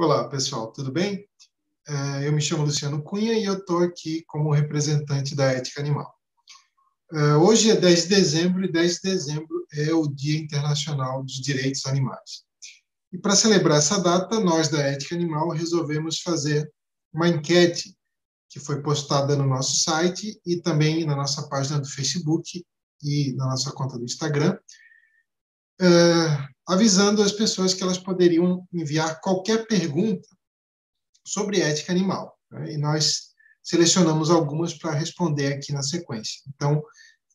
Olá, pessoal, tudo bem? Eu me chamo Luciano Cunha e eu estou aqui como representante da Ética Animal. Hoje é 10 de dezembro e 10 de dezembro é o Dia Internacional dos Direitos Animais. E para celebrar essa data, nós da Ética Animal resolvemos fazer uma enquete que foi postada no nosso site e também na nossa página do Facebook e na nossa conta do Instagram, avisando as pessoas que elas poderiam enviar qualquer pergunta sobre ética animal, né? E nós selecionamos algumas para responder aqui na sequência. Então,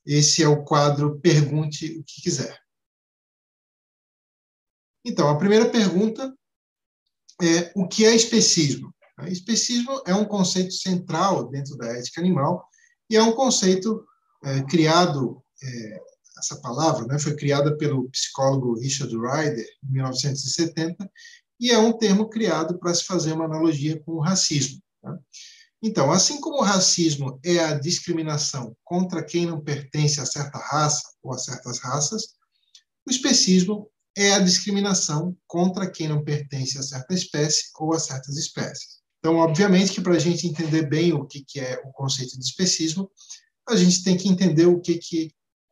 esse é o quadro Pergunte o que quiser. Então, a primeira pergunta é: o que é especismo? Especismo é um conceito central dentro da ética animal e é um conceito criado, essa palavra, né, foi criada pelo psicólogo Richard Ryder, em 1970, e é um termo criado para se fazer uma analogia com o racismo. Tá? Então, assim como o racismo é a discriminação contra quem não pertence a certa raça ou a certas raças, o especismo é a discriminação contra quem não pertence a certa espécie ou a certas espécies. Então, obviamente que para a gente entender bem o que é o conceito de especismo, a gente tem que entender o que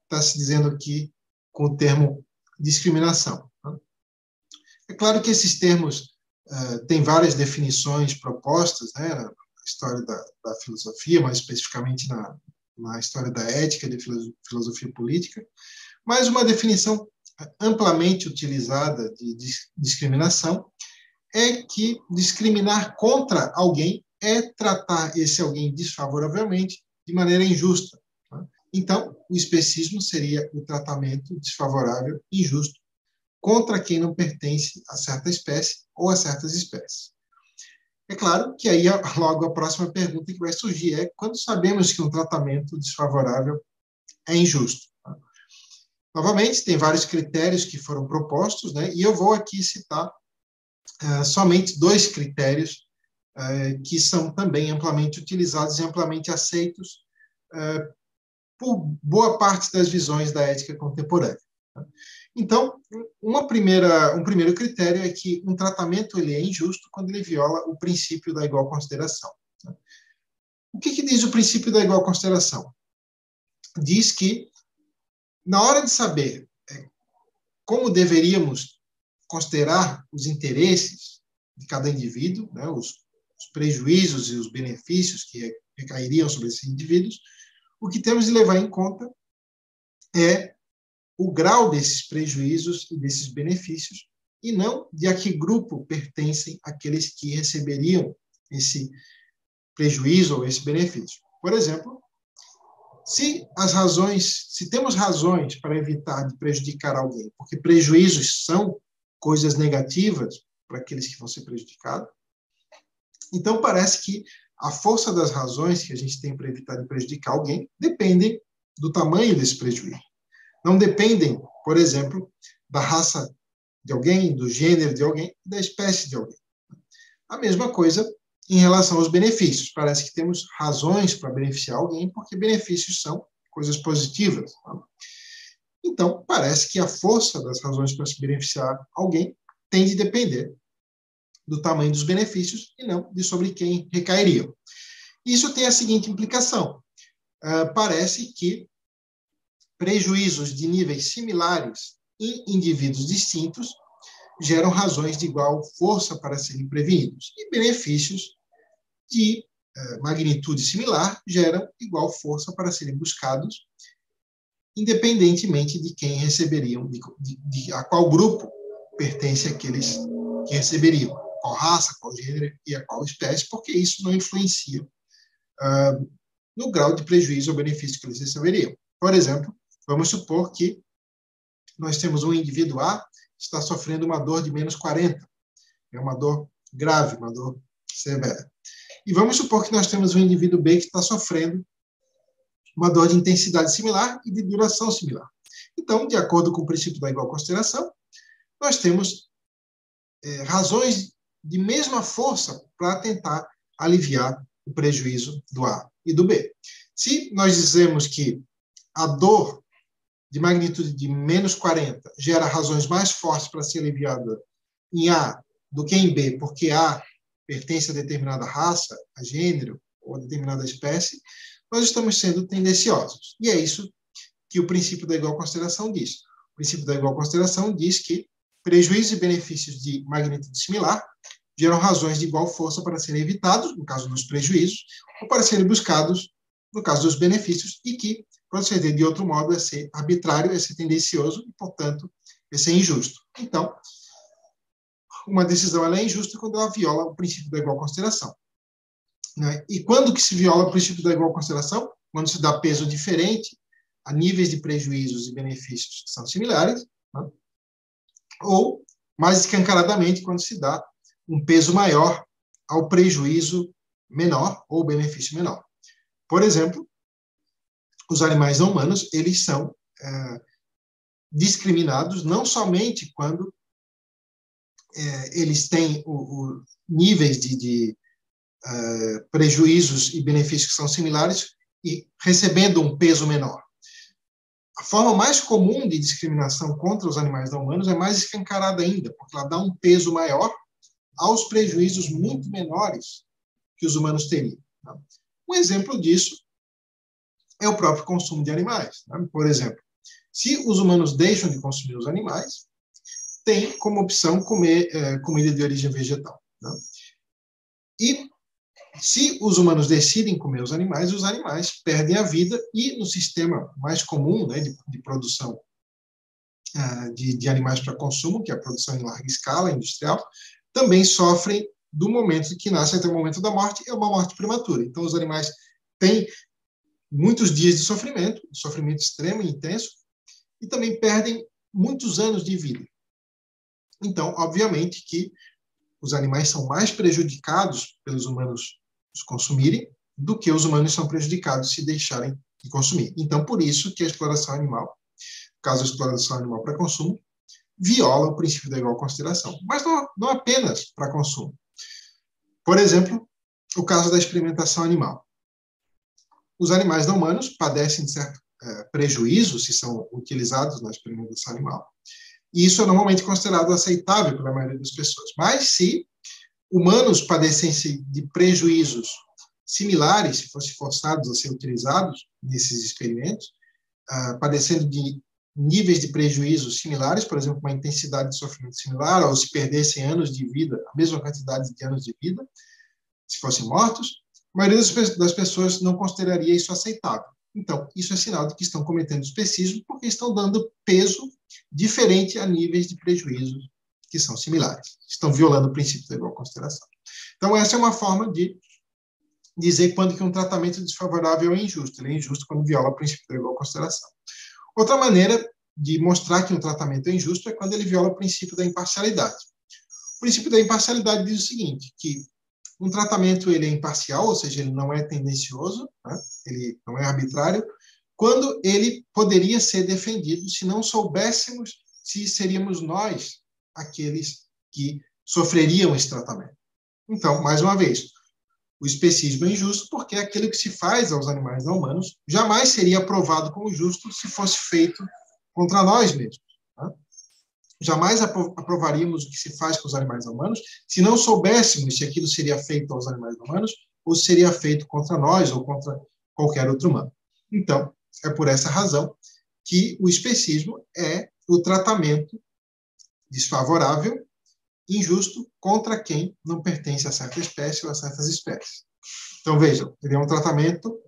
está se dizendo aqui com o termo discriminação. É claro que esses termos têm várias definições propostas, né, na história da filosofia, mais especificamente na história da ética e da filosofia política, mas uma definição amplamente utilizada de discriminação é que discriminar contra alguém é tratar esse alguém desfavoravelmente de maneira injusta. Tá? Então, o especismo seria o tratamento desfavorável, injusto, contra quem não pertence a certa espécie ou a certas espécies. É claro que aí logo a próxima pergunta que vai surgir é: quando sabemos que um tratamento desfavorável é injusto? Novamente, tem vários critérios que foram propostos, né, e eu vou aqui citar somente dois critérios que são também amplamente utilizados e amplamente aceitos por boa parte das visões da ética contemporânea. Então, um primeiro critério é que um tratamento ele é injusto quando ele viola o princípio da igual consideração. O que diz o princípio da igual consideração? Diz que, na hora de saber como deveríamos considerar os interesses de cada indivíduo, né, os prejuízos e os benefícios que recairiam sobre esses indivíduos, o que temos de levar em conta é o grau desses prejuízos e desses benefícios, e não de a que grupo pertencem aqueles que receberiam esse prejuízo ou esse benefício. Por exemplo, se temos razões para evitar de prejudicar alguém, porque prejuízos são coisas negativas para aqueles que vão ser prejudicados, então parece que a força das razões que a gente tem para evitar de prejudicar alguém dependem do tamanho desse prejuízo. Não dependem, por exemplo, da raça de alguém, do gênero de alguém, da espécie de alguém. A mesma coisa em relação aos benefícios. Parece que temos razões para beneficiar alguém, porque benefícios são coisas positivas. Então, parece que a força das razões para se beneficiar alguém tem de depender do tamanho dos benefícios e não de sobre quem recairiam. Isso tem a seguinte implicação. Parece que prejuízos de níveis similares em indivíduos distintos geram razões de igual força para serem prevenidos, e benefícios de magnitude similar geram igual força para serem buscados, independentemente de quem receberiam, a qual grupo pertence aqueles que receberiam, qual raça, qual gênero e a qual espécie, porque isso não influencia no grau de prejuízo ou benefício que eles receberiam. Por exemplo, vamos supor que nós temos um indivíduo A que está sofrendo uma dor de menos 40. É uma dor grave, uma dor severa. E vamos supor que nós temos um indivíduo B que está sofrendo uma dor de intensidade similar e de duração similar. Então, de acordo com o princípio da igual consideração, nós temos razões de mesma força para tentar aliviar o prejuízo do A e do B. Se nós dizemos que a dor de magnitude de menos 40 gera razões mais fortes para ser aliviada em A do que em B, porque A pertence a determinada raça, a gênero ou a determinada espécie, nós estamos sendo tendenciosos. E é isso que o princípio da igual consideração diz. O princípio da igual consideração diz que prejuízos e benefícios de magnitude similar geram razões de igual força para serem evitados, no caso dos prejuízos, ou para serem buscados, no caso dos benefícios, e que proceder de outro modo é ser arbitrário, é ser tendencioso e, portanto, é ser injusto. Então, uma decisão ela é injusta quando ela viola o princípio da igual consideração. Né? E quando que se viola o princípio da igual consideração? Quando se dá peso diferente a níveis de prejuízos e benefícios que são similares, né? Ou, mais escancaradamente, quando se dá um peso maior ao prejuízo menor ou benefício menor. Por exemplo, os animais não humanos, eles são discriminados não somente quando eles têm níveis de prejuízos e benefícios que são similares e recebendo um peso menor. A forma mais comum de discriminação contra os animais não humanos é mais escancarada ainda, porque ela dá um peso maior aos prejuízos muito menores que os humanos teriam. Tá? Um exemplo disso é o próprio consumo de animais. Tá? Por exemplo, se os humanos deixam de consumir os animais, tem como opção comer comida de origem vegetal. Tá? E se os humanos decidem comer os animais perdem a vida e no sistema mais comum, né, de produção de animais para consumo, que é a produção em larga escala, industrial, também sofrem do momento que nasce até o momento da morte, é uma morte prematura. Então, os animais têm muitos dias de sofrimento extremo e intenso, e também perdem muitos anos de vida. Então, obviamente que os animais são mais prejudicados pelos humanos os consumirem do que os humanos são prejudicados se deixarem de consumir. Então, por isso que a exploração animal, no caso a exploração animal para consumo, viola o princípio da igual consideração. Mas não apenas para consumo. Por exemplo, o caso da experimentação animal. Os animais não humanos padecem de certo prejuízo se são utilizados na experimentação animal. E isso é normalmente considerado aceitável pela maioria das pessoas. Mas se humanos padecessem de prejuízos similares, se fossem forçados a ser utilizados nesses experimentos, padecendo de níveis de prejuízos similares, por exemplo, uma intensidade de sofrimento similar, ou se perdessem anos de vida, a mesma quantidade de anos de vida, se fossem mortos, a maioria das pessoas não consideraria isso aceitável. Então, isso é sinal de que estão cometendo especismo, porque estão dando peso diferente a níveis de prejuízos que são similares. Estão violando o princípio da igual consideração. Então, essa é uma forma de dizer quando que um tratamento desfavorável é injusto. Ele é injusto quando viola o princípio da igual consideração. Outra maneira de mostrar que um tratamento é injusto é quando ele viola o princípio da imparcialidade. O princípio da imparcialidade diz o seguinte, que um tratamento ele é imparcial, ou seja, ele não é tendencioso, né? Ele não é arbitrário, quando ele poderia ser defendido se não soubéssemos se seríamos nós aqueles que sofreriam esse tratamento. Então, mais uma vez, o especismo é injusto porque aquilo que se faz aos animais não humanos jamais seria aprovado como justo se fosse feito contra nós mesmos. Né? Jamais aprovaríamos o que se faz com os animais humanos se não soubéssemos se aquilo seria feito aos animais humanos ou se seria feito contra nós ou contra qualquer outro humano. Então, é por essa razão que o especismo é o tratamento desfavorável, injusto, contra quem não pertence a certa espécie ou a certas espécies. Então, vejam, ele é um tratamento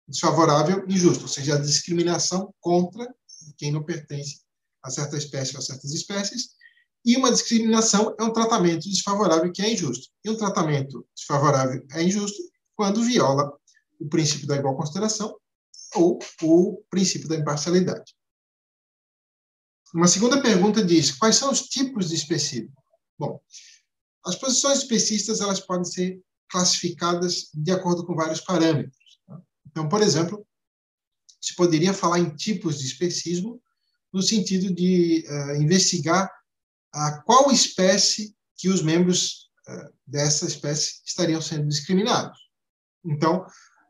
desfavorável, injusto, ou seja, a discriminação contra quem não pertence a certa espécie ou a certas espécies, e uma discriminação é um tratamento desfavorável que é injusto. E um tratamento desfavorável é injusto quando viola o princípio da igual consideração ou o princípio da imparcialidade. Uma segunda pergunta diz, quais são os tipos de especismo? Bom, as posições especistas elas podem ser classificadas de acordo com vários parâmetros. Tá? Então, por exemplo, se poderia falar em tipos de especismo no sentido de investigar qual espécie que os membros dessa espécie estariam sendo discriminados. Então,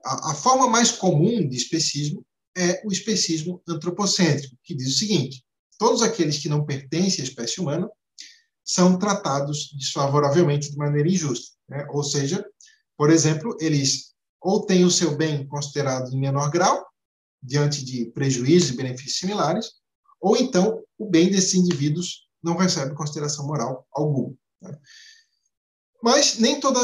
a forma mais comum de especismo é o especismo antropocêntrico, que diz o seguinte, todos aqueles que não pertencem à espécie humana são tratados desfavoravelmente de maneira injusta, né? Ou seja, por exemplo, eles ou têm o seu bem considerado em menor grau, diante de prejuízos e benefícios similares, ou então o bem desses indivíduos não recebe consideração moral alguma, né? Mas nem toda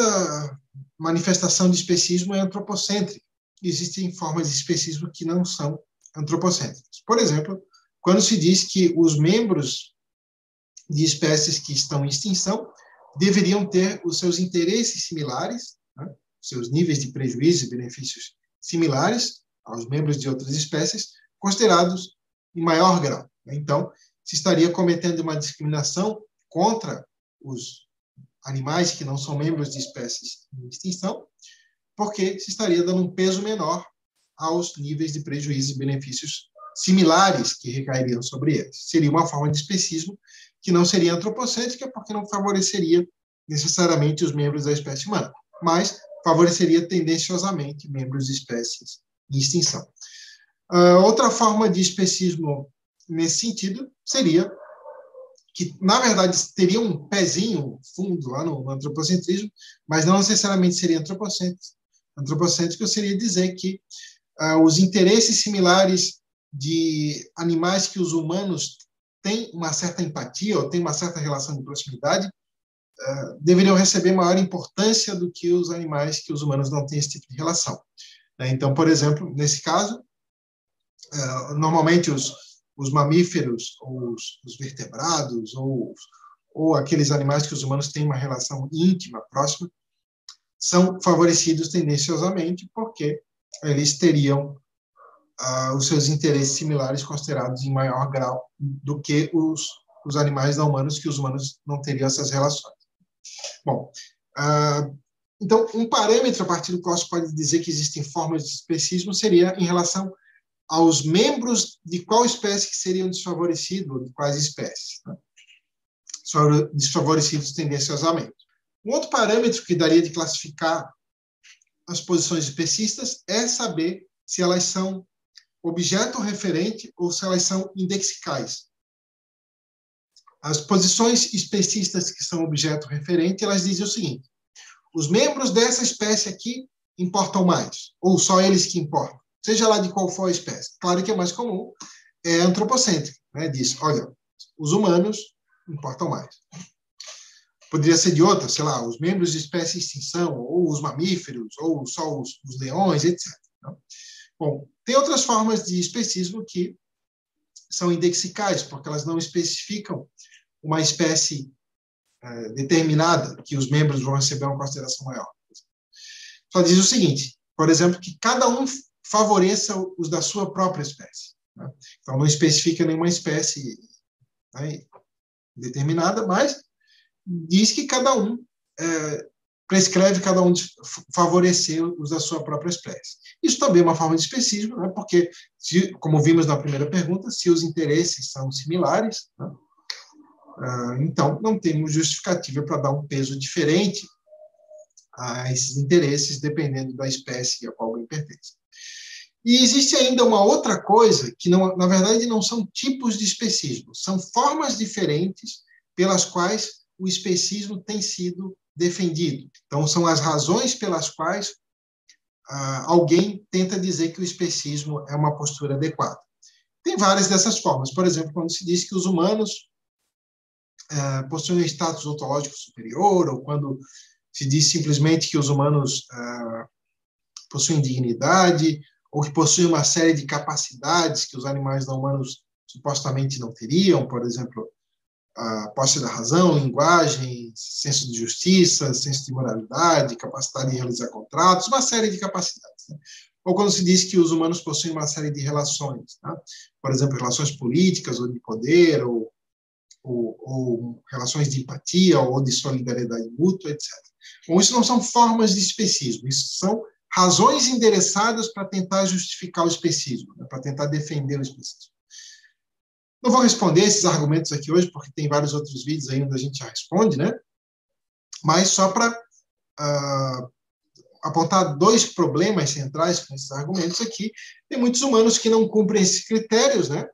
manifestação de especismo é antropocêntrica. Existem formas de especismo que não são antropocêntricas. Por exemplo, quando se diz que os membros de espécies que estão em extinção deveriam ter os seus interesses similares, né, seus níveis de prejuízo e benefícios similares aos membros de outras espécies, considerados em maior grau. Então, se estaria cometendo uma discriminação contra os animais que não são membros de espécies em extinção, porque se estaria dando um peso menor aos níveis de prejuízo e benefícios similares que recairiam sobre eles. Seria uma forma de especismo que não seria antropocêntrica, porque não favoreceria necessariamente os membros da espécie humana, mas favoreceria tendenciosamente membros de espécies em extinção. Outra forma de especismo nesse sentido seria que, na verdade, teria um pezinho fundo lá no antropocentrismo, mas não necessariamente seria antropocêntrico. Antropocêntrico seria dizer que os interesses similares de animais que os humanos têm uma certa empatia ou têm uma certa relação de proximidade deveriam receber maior importância do que os animais que os humanos não têm esse tipo de relação. Então, por exemplo, nesse caso, normalmente os mamíferos, ou os vertebrados, ou aqueles animais que os humanos têm uma relação íntima, próxima, são favorecidos tendenciosamente porque eles teriam os seus interesses similares considerados em maior grau do que os animais não humanos, que os humanos não teriam essas relações. Bom, então, um parâmetro a partir do qual se pode dizer que existem formas de especismo seria em relação aos membros de qual espécie que seriam desfavorecidos, ou de quais espécies, né? Desfavorecidos tendenciosamente. Um outro parâmetro que daria de classificar as posições especistas é saber se elas são objeto referente ou se elas são indexicais. As posições especistas que são objeto referente, elas dizem o seguinte: os membros dessa espécie aqui importam mais, ou só eles que importam, seja lá de qual for a espécie. Claro que é mais comum, é antropocêntrico, né? Diz, olha, os humanos importam mais. Poderia ser de outra, sei lá, os membros de espécie em extinção, ou os mamíferos, ou só os leões, etc. Bom, tem outras formas de especismo que são indexicais, porque elas não especificam uma espécie determinada que os membros vão receber uma consideração maior. Só diz o seguinte, por exemplo, que cada um favoreça os da sua própria espécie, né? Então, não especifica nenhuma espécie, né, determinada, mas diz que cada um prescreve cada um de favorecer os da sua própria espécie. Isso também é uma forma de especismo, né, porque, como vimos na primeira pergunta, se os interesses são similares, né, então não temos justificativa para dar um peso diferente a esses interesses, dependendo da espécie a qual alguém pertence. E existe ainda uma outra coisa, que não, na verdade não são tipos de especismo, são formas diferentes pelas quais o especismo tem sido defendido. Então, são as razões pelas quais alguém tenta dizer que o especismo é uma postura adequada. Tem várias dessas formas. Por exemplo, quando se diz que os humanos possuem um status ontológico superior, ou quando se diz simplesmente que os humanos possuem dignidade, ou que possuem uma série de capacidades que os animais não humanos supostamente não teriam, por exemplo, a posse da razão, linguagem, senso de justiça, senso de moralidade, capacidade de realizar contratos, uma série de capacidades, né? Ou quando se diz que os humanos possuem uma série de relações, né? Por exemplo, relações políticas ou de poder, ou relações de empatia ou de solidariedade mútua, etc. Bom, isso não são formas de especismo, isso são razões endereçadas para tentar justificar o especismo, né? Para tentar defender o especismo. Não vou responder esses argumentos aqui hoje, porque tem vários outros vídeos aí onde a gente já responde, né? Mas só para apontar dois problemas centrais com esses argumentos aqui. Tem muitos humanos que não cumprem esses critérios, né?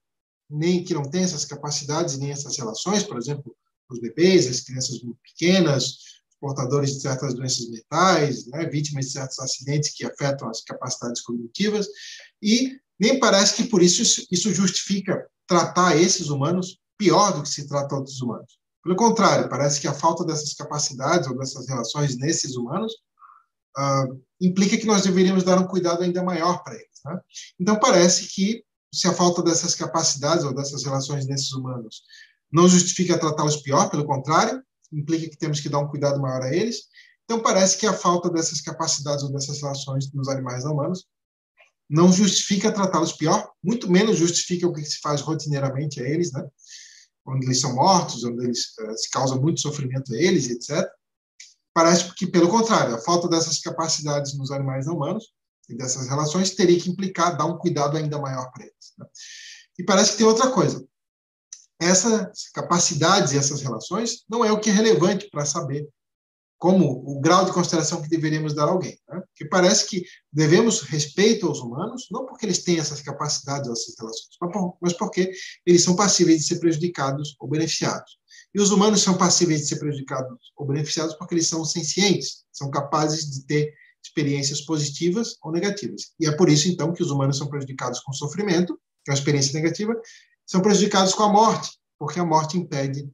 Nem que não têm essas capacidades, nem essas relações. Por exemplo, os bebês, as crianças muito pequenas, portadores de certas doenças mentais, né, vítimas de certos acidentes que afetam as capacidades cognitivas, e nem parece que por isso justifica tratar esses humanos pior do que se trata outros humanos. Pelo contrário, parece que a falta dessas capacidades ou dessas relações nesses humanos implica que nós deveríamos dar um cuidado ainda maior para eles. Né? Então, parece que se a falta dessas capacidades ou dessas relações nesses humanos não justifica tratá-los pior, pelo contrário, implica que temos que dar um cuidado maior a eles. Então, parece que a falta dessas capacidades ou dessas relações nos animais não humanos não justifica tratá-los pior, muito menos justifica o que se faz rotineiramente a eles, né? Onde eles são mortos, onde eles se causa muito sofrimento a eles, etc. Parece que, pelo contrário, a falta dessas capacidades nos animais não humanos e dessas relações teria que implicar dar um cuidado ainda maior para eles. Né? E parece que tem outra coisa. Essas capacidades e essas relações não é o que é relevante para saber como o grau de consideração que deveríamos dar a alguém. Né? Porque parece que devemos respeito aos humanos, não porque eles têm essas capacidades ou essas relações, mas porque eles são passíveis de ser prejudicados ou beneficiados. E os humanos são passíveis de ser prejudicados ou beneficiados porque eles são sencientes, são capazes de ter experiências positivas ou negativas. E é por isso, então, que os humanos são prejudicados com sofrimento, que é uma experiência negativa, são prejudicados com a morte, porque a morte impede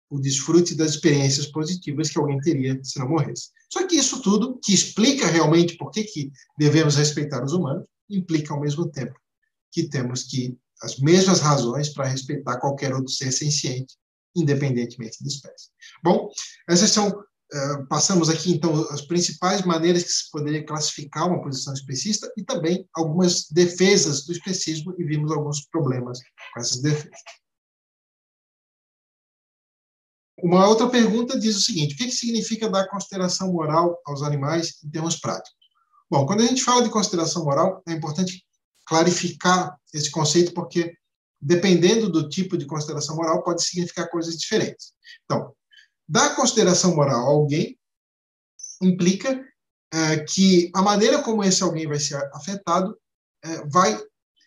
o desfrute das experiências positivas que alguém teria se não morresse. Só que isso tudo, que explica realmente por que devemos respeitar os humanos, implica ao mesmo tempo que temos que as mesmas razões para respeitar qualquer outro ser senciente, independentemente da espécie. Bom, essas são, passamos aqui, então, as principais maneiras que se poderia classificar uma posição especista e também algumas defesas do especismo e vimos alguns problemas com essas defesas. Uma outra pergunta diz o seguinte: o que significa dar consideração moral aos animais em termos práticos? Bom, quando a gente fala de consideração moral, é importante clarificar esse conceito, porque dependendo do tipo de consideração moral, pode significar coisas diferentes. Então, dar consideração moral a alguém implica que a maneira como esse alguém vai ser afetado vai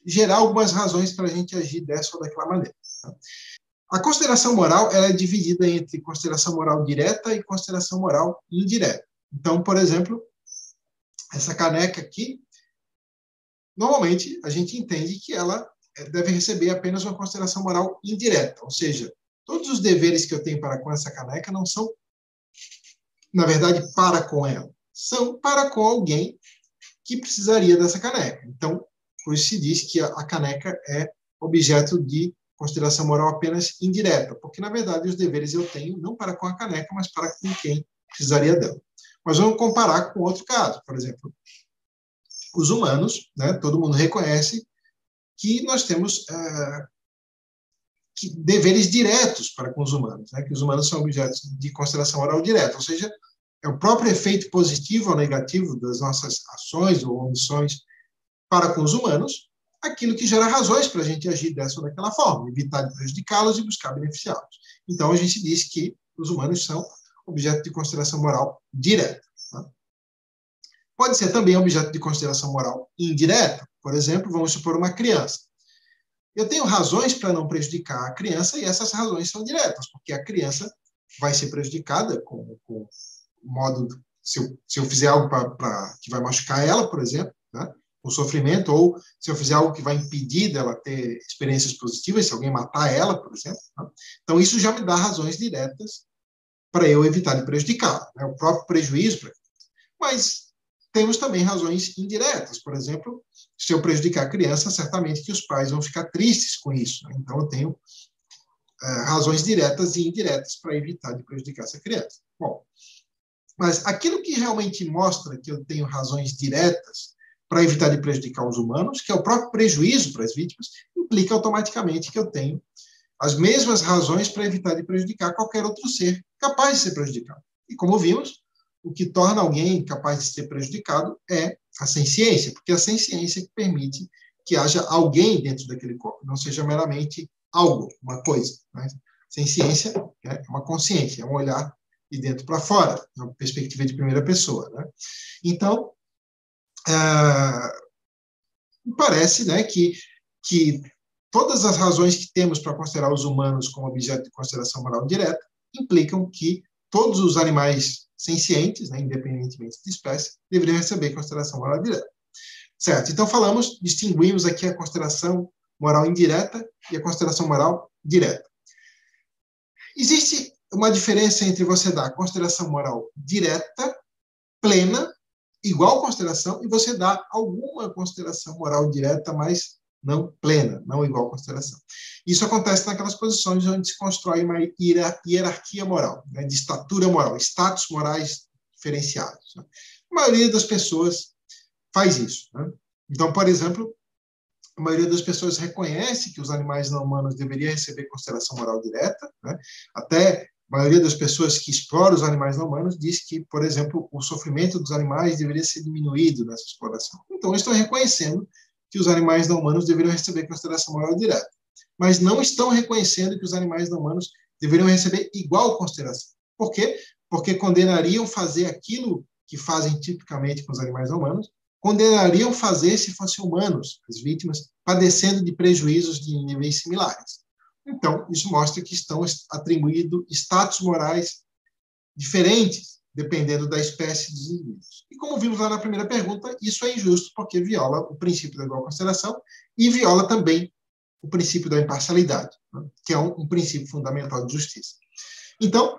gerar algumas razões para a gente agir dessa ou daquela maneira. Tá? A consideração moral ela é dividida entre consideração moral direta e consideração moral indireta. Então, por exemplo, essa caneca aqui, normalmente a gente entende que ela deve receber apenas uma consideração moral indireta, ou seja, todos os deveres que eu tenho para com essa caneca não são, na verdade, para com ela, são para com alguém que precisaria dessa caneca. Então, por isso se diz que a caneca é objeto de consideração moral apenas indireta, porque, na verdade, os deveres eu tenho não para com a caneca, mas para com quem precisaria dela. Mas vamos comparar com outro caso. Por exemplo, os humanos, né, todo mundo reconhece que nós temos deveres diretos para com os humanos, né, que os humanos são objetos de consideração moral direta, ou seja, é o próprio efeito positivo ou negativo das nossas ações ou omissões para com os humanos, aquilo que gera razões para a gente agir dessa ou daquela forma, evitar de prejudicá-los e buscar beneficiá-los. Então, a gente diz que os humanos são objeto de consideração moral direta. Tá? Pode ser também objeto de consideração moral indireta. Por exemplo, vamos supor uma criança. Eu tenho razões para não prejudicar a criança e essas razões são diretas, porque a criança vai ser prejudicada com o modo... Se eu fizer algo que vai machucar ela, por exemplo, né? O sofrimento, ou se eu fizer algo que vai impedir dela ter experiências positivas, se alguém matar ela, por exemplo. Tá? Então, isso já me dá razões diretas para eu evitar de prejudicá-la, né? O próprio prejuízo. Mas temos também razões indiretas. Por exemplo, se eu prejudicar a criança, certamente que os pais vão ficar tristes com isso. Né? Então, eu tenho razões diretas e indiretas para evitar de prejudicar essa criança. Bom, mas aquilo que realmente mostra que eu tenho razões diretas para evitar de prejudicar os humanos, que é o próprio prejuízo para as vítimas, implica automaticamente que eu tenho as mesmas razões para evitar de prejudicar qualquer outro ser capaz de ser prejudicado. E como vimos, o que torna alguém capaz de ser prejudicado é a senciência, porque a senciência que permite que haja alguém dentro daquele corpo, não seja meramente algo, uma coisa. Né? Senciência é uma consciência, é um olhar de dentro para fora, uma perspectiva de primeira pessoa. Né? Então, parece, né, que todas as razões que temos para considerar os humanos como objeto de consideração moral direta implicam que todos os animais sencientes, né, independentemente de espécie, deveriam receber consideração moral direta. Certo? Então, distinguimos aqui a consideração moral indireta e a consideração moral direta. Existe uma diferença entre você dar consideração moral direta, plena, igual consideração, e você dar alguma consideração moral direta, mas não plena, não igual consideração. Isso acontece naquelas posições onde se constrói uma hierarquia moral, né, de estatura moral, status morais diferenciados. Né? A maioria das pessoas faz isso. Né? Então, por exemplo, a maioria das pessoas reconhece que os animais não humanos deveriam receber consideração moral direta. Né? Até a maioria das pessoas que exploram os animais não humanos diz que, por exemplo, o sofrimento dos animais deveria ser diminuído nessa exploração. Então, estão reconhecendo que os animais não humanos deveriam receber consideração moral direta, mas não estão reconhecendo que os animais não humanos deveriam receber igual consideração. Por quê? Porque condenariam fazer aquilo que fazem tipicamente com os animais não humanos, condenariam fazer se fossem humanos, as vítimas, padecendo de prejuízos de níveis similares. Então, isso mostra que estão atribuindo status morais diferentes, dependendo da espécie dos indivíduos. E como vimos lá na primeira pergunta, isso é injusto, porque viola o princípio da igual consideração e viola também o princípio da imparcialidade, né, que é um princípio fundamental de justiça. Então,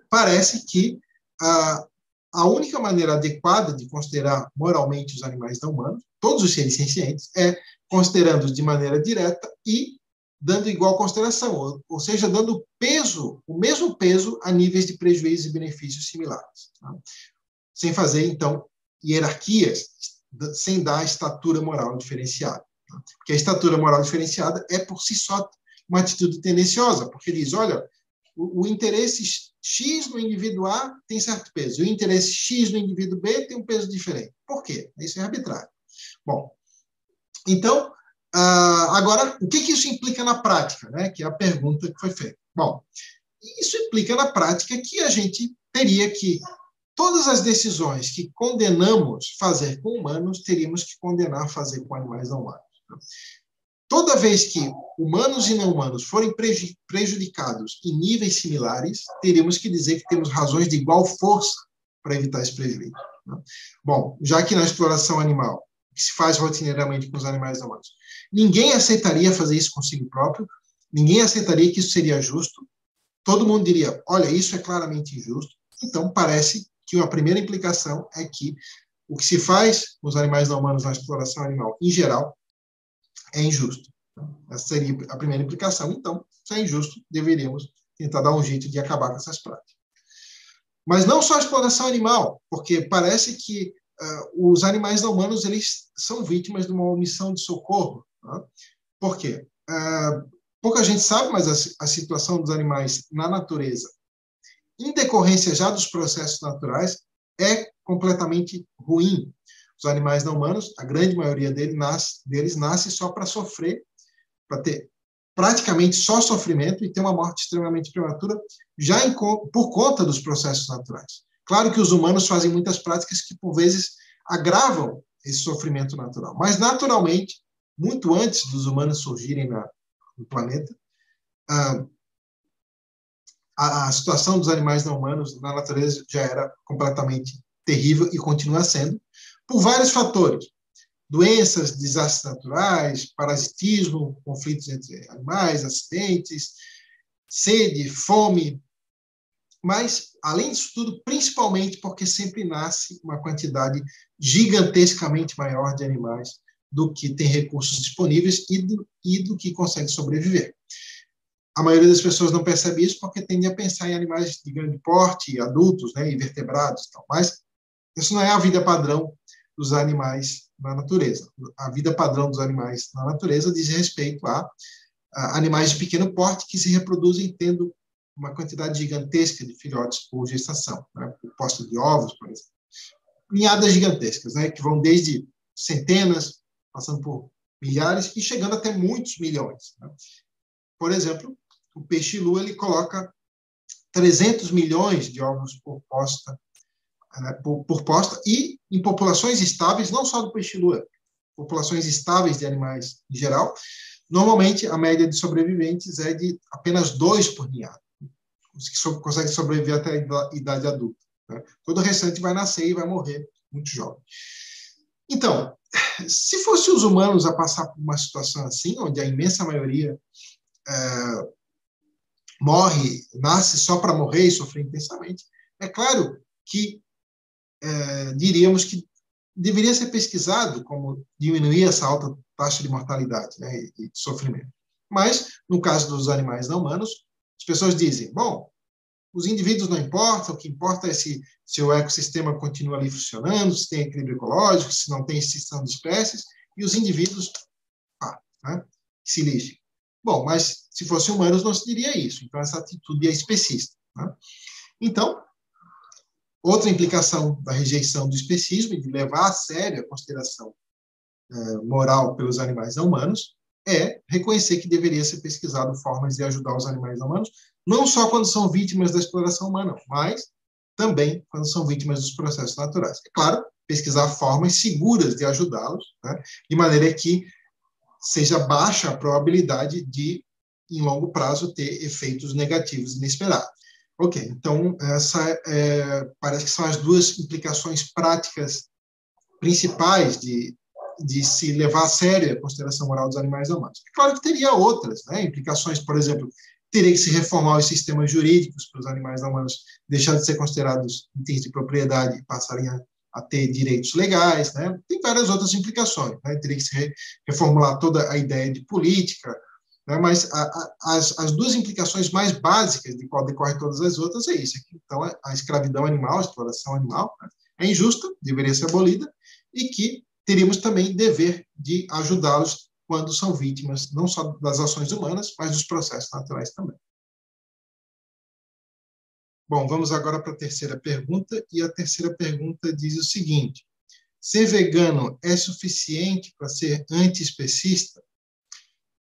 parece que a única maneira adequada de considerar moralmente os animais não humanos, todos os seres sencientes, é considerando-os de maneira direta e dando igual consideração, ou seja, dando peso, o mesmo peso a níveis de prejuízos e benefícios similares. Tá? Sem fazer, então, hierarquias, sem dar estatura moral diferenciada. Tá? Porque a estatura moral diferenciada é, por si só, uma atitude tendenciosa, porque diz, olha, o interesse X no indivíduo A tem certo peso, e o interesse X no indivíduo B tem um peso diferente. Por quê? Isso é arbitrário. Bom, então, agora, o que isso implica na prática, né? Que é a pergunta que foi feita. Bom, isso implica na prática que a gente teria que, todas as decisões que condenamos fazer com humanos, teríamos que condenar fazer com animais não humanos. Toda vez que humanos e não humanos forem prejudicados em níveis similares, teríamos que dizer que temos razões de igual força para evitar esse prejuízo. Bom, já que na exploração animal, que se faz rotineiramente com os animais não humanos, ninguém aceitaria fazer isso consigo próprio, ninguém aceitaria que isso seria justo, todo mundo diria, olha, isso é claramente injusto. Então, parece que a primeira implicação é que o que se faz com os animais não humanos na exploração animal, em geral, é injusto. Essa seria a primeira implicação. Então, se é injusto, deveríamos tentar dar um jeito de acabar com essas práticas. Mas não só a exploração animal, porque parece que os animais não humanos eles são vítimas de uma omissão de socorro. Tá? Por quê? Pouca gente sabe, mas a situação dos animais na natureza, em decorrência já dos processos naturais, é completamente ruim. Os animais não humanos, a grande maioria deles nasce só para sofrer, para ter praticamente só sofrimento e ter uma morte extremamente prematura, já por conta dos processos naturais. Claro que os humanos fazem muitas práticas que, por vezes, agravam esse sofrimento natural. Mas, naturalmente, muito antes dos humanos surgirem no planeta, a situação dos animais não humanos na natureza já era completamente terrível e continua sendo, por vários fatores. Doenças, desastres naturais, parasitismo, conflitos entre animais, acidentes, sede, fome. Mas, além disso tudo, principalmente porque sempre nasce uma quantidade gigantescamente maior de animais do que tem recursos disponíveis e do que consegue sobreviver. A maioria das pessoas não percebe isso porque tende a pensar em animais de grande porte, adultos, né, invertebrados. Tal. Mas isso não é a vida padrão dos animais na natureza. A vida padrão dos animais na natureza diz respeito a animais de pequeno porte que se reproduzem tendo uma quantidade gigantesca de filhotes por gestação, né, por posta de ovos, por exemplo. Ninhadas gigantescas, né, que vão desde centenas, passando por milhares e chegando até muitos milhões. Né. Por exemplo, o peixe-lua ele coloca 300 milhões de ovos por posta, e em populações estáveis, não só do peixe-lua, populações estáveis de animais em geral, Normalmente, a média de sobreviventes é de apenas 2 por ninhada, os que conseguem sobreviver até a idade adulta. Né? Todo o restante vai nascer e vai morrer muito jovem. Então, se fosse os humanos a passar por uma situação assim, onde a imensa maioria morre, nasce só para morrer e sofrer intensamente, é claro que diríamos que deveria ser pesquisado como diminuir essa alta taxa de mortalidade, né, e de sofrimento. Mas, no caso dos animais não humanos, as pessoas dizem, bom, os indivíduos não importam, o que importa é se o ecossistema continua ali funcionando, se tem equilíbrio ecológico, se não tem extinção de espécies, e os indivíduos, né, se lixem. Bom, mas se fossem humanos não se diria isso, então essa atitude é especista. Né? Então, outra implicação da rejeição do especismo e de levar a sério a consideração moral pelos animais não humanos é reconhecer que deveria ser pesquisado formas de ajudar os animais não humanos, não só quando são vítimas da exploração humana, mas também quando são vítimas dos processos naturais. É claro, pesquisar formas seguras de ajudá-los, né, de maneira que seja baixa a probabilidade de, em longo prazo, ter efeitos negativos inesperados. Ok, então, parece que são as duas implicações práticas principais de se levar a sério a consideração moral dos animais humanos. É claro que teria outras, né, implicações, por exemplo, teria que se reformar os sistemas jurídicos para os animais não humanos deixarem de ser considerados itens de propriedade e passarem a ter direitos legais, né? Tem várias outras implicações, né? Teria que se reformular toda a ideia de política, né? Mas as duas implicações mais básicas de qual decorre todas as outras é isso. Então, a escravidão animal, a exploração animal, né, é injusta, deveria ser abolida, e que teríamos também dever de ajudá-los quando são vítimas não só das ações humanas, mas dos processos naturais também. Bom, vamos agora para a terceira pergunta, e a terceira pergunta diz o seguinte: ser vegano é suficiente para ser antiespecista?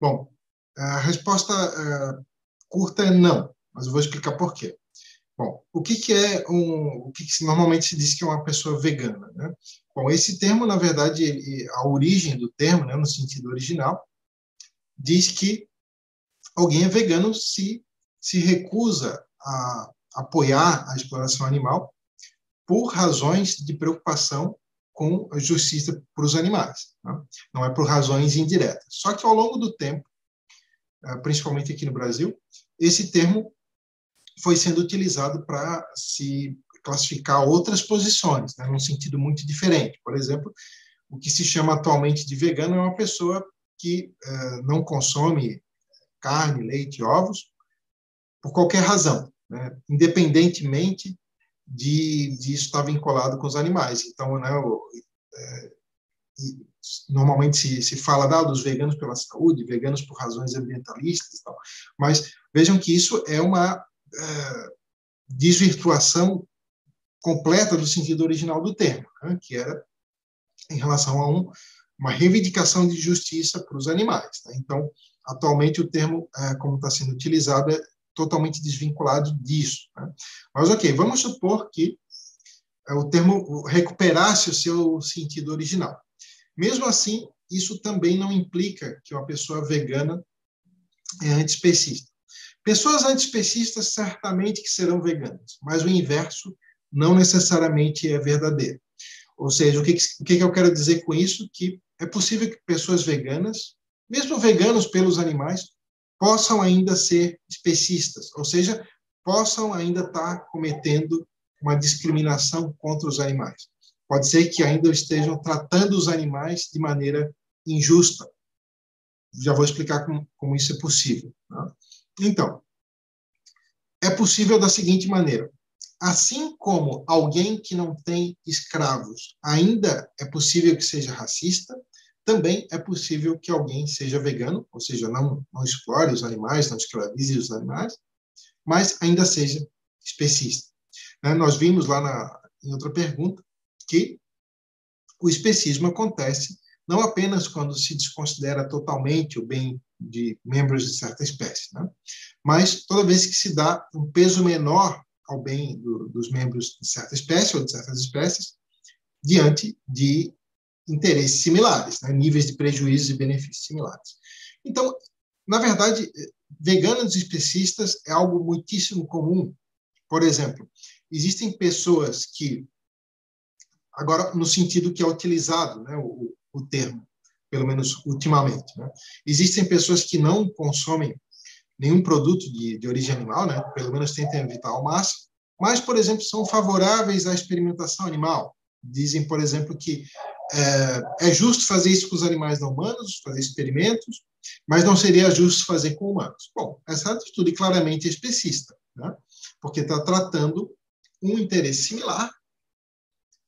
Bom, a resposta curta é não, mas eu vou explicar por quê. Bom, o que normalmente se diz que é uma pessoa vegana, né? Bom, esse termo, na verdade, a origem do termo, né, no sentido original, diz que alguém é vegano se recusa a apoiar a exploração animal por razões de preocupação com a justiça para os animais, né? Não é por razões indiretas. Só que ao longo do tempo, principalmente aqui no Brasil, esse termo foi sendo utilizado para se classificar outras posições, né, num sentido muito diferente. Por exemplo, o que se chama atualmente de vegano é uma pessoa que não consome carne, leite, ovos, por qualquer razão, né, independentemente de isso estar vinculado com os animais. Então, né, normalmente se fala dos veganos pela saúde, veganos por razões ambientalistas e tal, mas vejam que isso é uma desvirtuação completa do sentido original do termo, né, que era em relação a uma reivindicação de justiça para os animais. Né? Então, atualmente, o termo, como está sendo utilizado, é totalmente desvinculado disso. Né? Mas, ok, vamos supor que o termo recuperasse o seu sentido original. Mesmo assim, isso também não implica que uma pessoa vegana é antiespecista. Pessoas antiespecistas certamente que serão veganas, mas o inverso não necessariamente é verdadeiro. Ou seja, o que eu quero dizer com isso? Que é possível que pessoas veganas, mesmo veganos pelos animais, possam ainda ser especistas, ou seja, possam ainda estar cometendo uma discriminação contra os animais. Pode ser que ainda estejam tratando os animais de maneira injusta. Já vou explicar como isso é possível. Tá? Então, é possível da seguinte maneira: assim como alguém que não tem escravos ainda é possível que seja racista, também é possível que alguém seja vegano, ou seja, não explore os animais, não escravize os animais, mas ainda seja especista. Nós vimos lá em outra pergunta que o especismo acontece não apenas quando se desconsidera totalmente o bem de membros de certa espécie, né? Mas toda vez que se dá um peso menor ao bem dos membros de certa espécie ou de certas espécies diante de interesses similares, né? Níveis de prejuízos e benefícios similares. Então, na verdade, veganos especistas é algo muitíssimo comum. Por exemplo, existem pessoas que, agora no sentido que é utilizado, né, o termo, pelo menos ultimamente, né, existem pessoas que não consomem nenhum produto de origem animal, né, pelo menos tentem evitar ao máximo, mas, por exemplo, são favoráveis à experimentação animal. Dizem, por exemplo, que é justo fazer isso com os animais não humanos, fazer experimentos, mas não seria justo fazer com humanos. Bom, essa atitude claramente é especista, né? Porque está tratando um interesse similar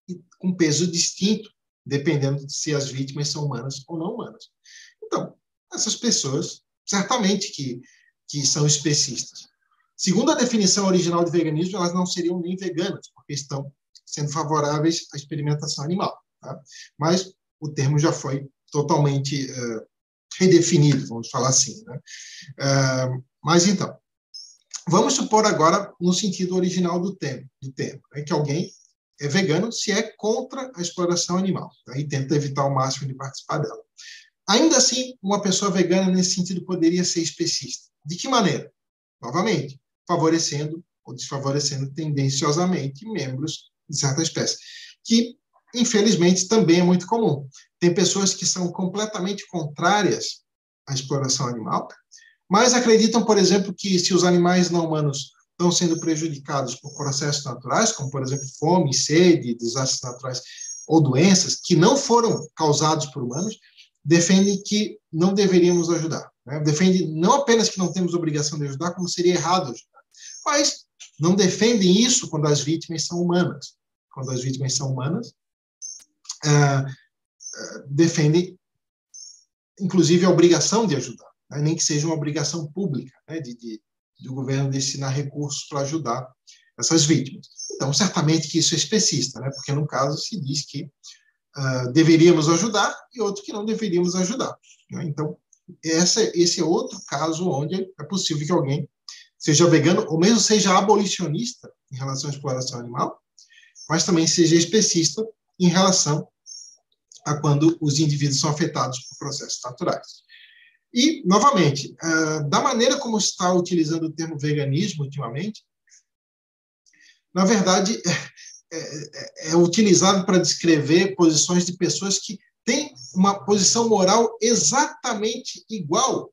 e com peso distinto, dependendo de se as vítimas são humanas ou não humanas. Então, essas pessoas, certamente que são especistas. Segundo a definição original de veganismo, elas não seriam nem veganas, porque estão sendo favoráveis à experimentação animal. Tá? Mas o termo já foi totalmente redefinido, vamos falar assim. Né? Mas então, vamos supor agora no sentido original do termo, né, que alguém é vegano se é contra a exploração animal, tá? E tenta evitar ao máximo de participar dela. Ainda assim, uma pessoa vegana nesse sentido poderia ser especista. De que maneira? Novamente, favorecendo ou desfavorecendo tendenciosamente membros de certa espécie, que infelizmente também é muito comum. Tem pessoas que são completamente contrárias à exploração animal, mas acreditam, por exemplo, que se os animais não humanos estão sendo prejudicados por processos naturais, como, por exemplo, fome, sede, desastres naturais ou doenças que não foram causados por humanos, defendem que não deveríamos ajudar. Né? Defendem não apenas que não temos obrigação de ajudar, como seria errado ajudar, mas não defendem isso quando as vítimas são humanas. Quando as vítimas são humanas, defendem, inclusive, a obrigação de ajudar, né? Nem que seja uma obrigação pública, né? do governo destinar recursos para ajudar essas vítimas. Então, certamente que isso é especista, né? Porque, no caso, se diz que deveríamos ajudar e outro que não deveríamos ajudar. Né? Então, esse é outro caso onde é possível que alguém seja vegano ou mesmo seja abolicionista em relação à exploração animal, mas também seja especista em relação a quando os indivíduos são afetados por processos naturais. E, novamente, da maneira como está utilizando o termo veganismo ultimamente, na verdade, é utilizado para descrever posições de pessoas que têm uma posição moral exatamente igual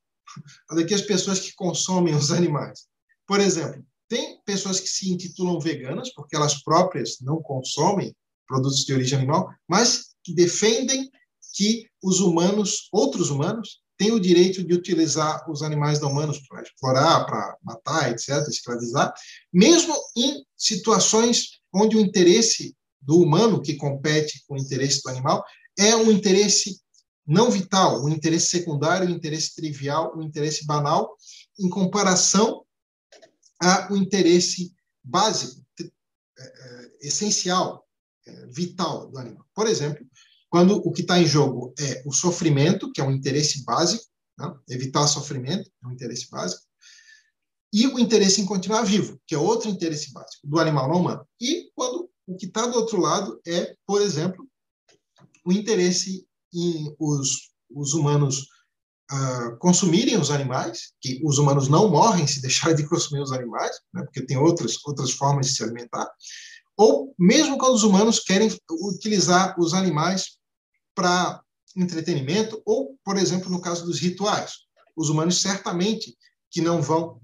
à das pessoas que consomem os animais. Por exemplo, tem pessoas que se intitulam veganas, porque elas próprias não consomem produtos de origem animal, mas que defendem que os humanos, outros humanos, têm o direito de utilizar os animais não humanos para explorar, para matar, etc., escravizar, mesmo em situações onde o interesse do humano, que compete com o interesse do animal, é um interesse não vital, um interesse secundário, um interesse trivial, um interesse banal, em comparação ao interesse básico, essencial, vital do animal. Por exemplo, quando o que está em jogo é o sofrimento, que é um interesse básico, né? Evitar sofrimento é um interesse básico, e o interesse em continuar vivo, que é outro interesse básico do animal não humano. E quando o que está do outro lado é, por exemplo, o interesse em os humanos consumirem os animais, que os humanos não morrem se deixarem de consumir os animais, né, porque tem outras formas de se alimentar, ou mesmo quando os humanos querem utilizar os animais para entretenimento, ou, por exemplo, no caso dos rituais. Os humanos certamente que não vão